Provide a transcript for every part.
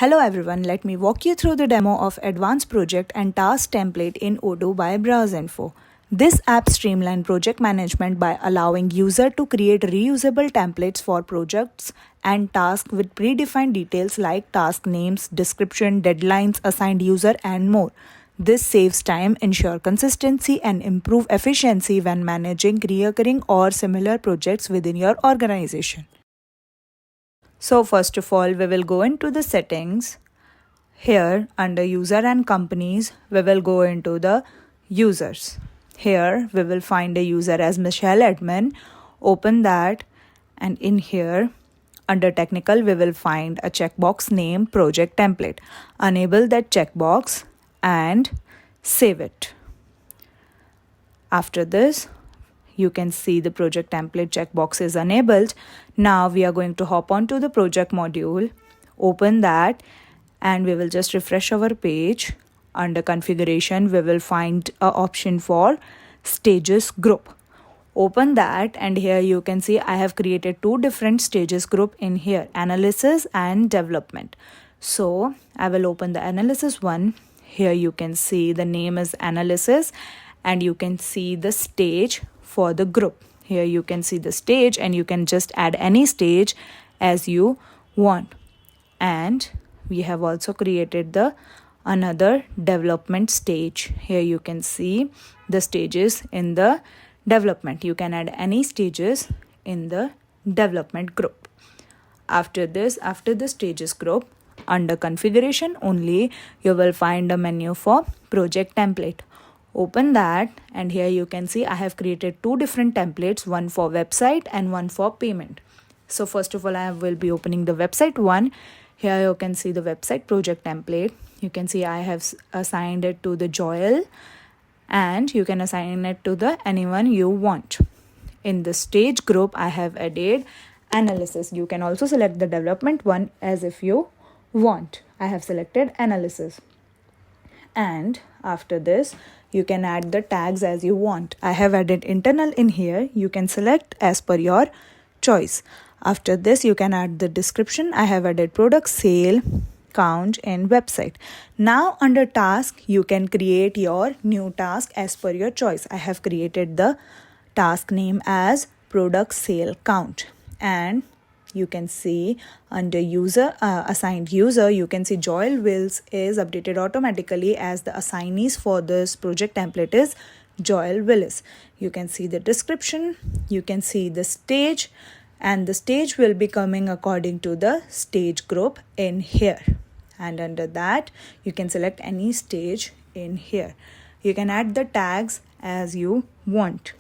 Hello everyone, let me walk you through the demo of Advanced Project and Task Template in Odoo by BrowseInfo. This app streamlines project management by allowing user to create reusable templates for projects and tasks with predefined details like task names, description, deadlines, assigned user, and more. This saves time, ensure consistency, and improve efficiency when managing recurring or similar projects within your organization. So first of all, we will go into the settings. Here under user and companies, we will go into the users. Here we will find a user as Michelle admin. Open that, and in here under technical, we will find a checkbox name project template. Enable that checkbox and save it. After this, you can see the project template checkbox is enabled. Now we are going to hop onto the project module, open that, and we will just refresh our page. Under configuration, we will find an option for stages group. Open that, and here you can see I have created two different stages group in here, analysis and development. So I will open the analysis one. Here you can see the name is analysis, and you can see the stage for the group. Here you can see the stage, and you can just add any stage as you want. And we have also created the another development stage. Here you can see the stages in the development. You can add any stages in the development group. After this, after the stages group, under configuration only, you will find a menu for project template. Open that, and here you can see I have created two different templates, one for website and one for payment. So first of all, I will be opening the website one. Here you can see the website project template. You can see I have assigned it to the Joel, and you can assign it to the anyone you want. In the stage group, I have added analysis. You can also select the development one as if you want. I have selected analysis. And after this, you can add the tags as you want. I have added internal in here. You can select as per your choice. After this, you can add the description. I have added product sale count in website. Now under task, you can create your new task as per your choice. I have created the task name as product sale count, and you can see under user assigned user, you can see Joel Wills is updated automatically as the assignees for this project template is Joel Willis. You can see the description, you can see the stage, and the stage will be coming according to the stage group in here. And under that, you can select any stage in here. You can add the tags as you want.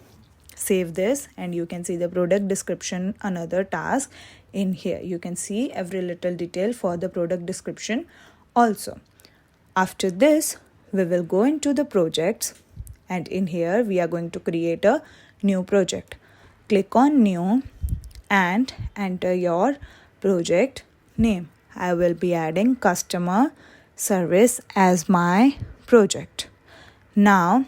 Save this, and you can see the product description, another task in here. You can see every little detail for the product description also. After this, we will go into the projects, and in here we are going to create a new project. Click on new and enter your project name. I will be adding customer service as my project. Now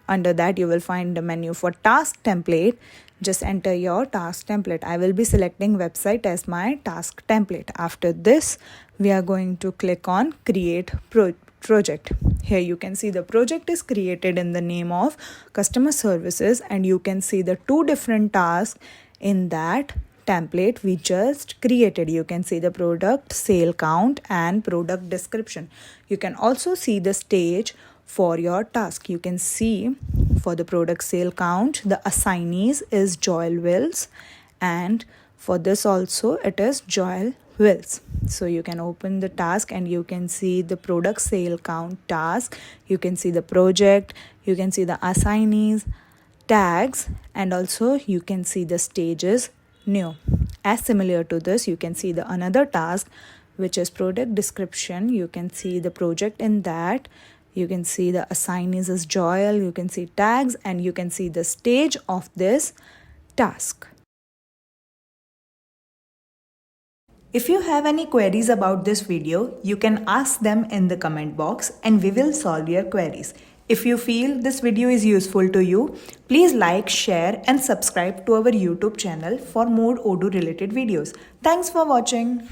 under that, you will find the menu for task template. Just enter your task template. I will be selecting website as my task template. After this, we are going to click on create project. Here you can see the project is created in the name of customer services, and you can see the two different tasks in that template we just created. You can see the product sale count and product description. You can also see the stage for your task. You can see for the product sale count, the assignees is Joel Wills, and for this also it is Joel Wills. So you can open the task, and you can see the product sale count task. You can see the project, you can see the assignees, tags, and also you can see the stages new. As similar to this, you can see the another task which is product description. You can see the project in that. You can see the assignees as Joel, you can see tags, and you can see the stage of this task. If you have any queries about this video, you can ask them in the comment box and we will solve your queries. If you feel this video is useful to you, please like, share and subscribe to our YouTube channel for more Odoo related videos. Thanks for watching.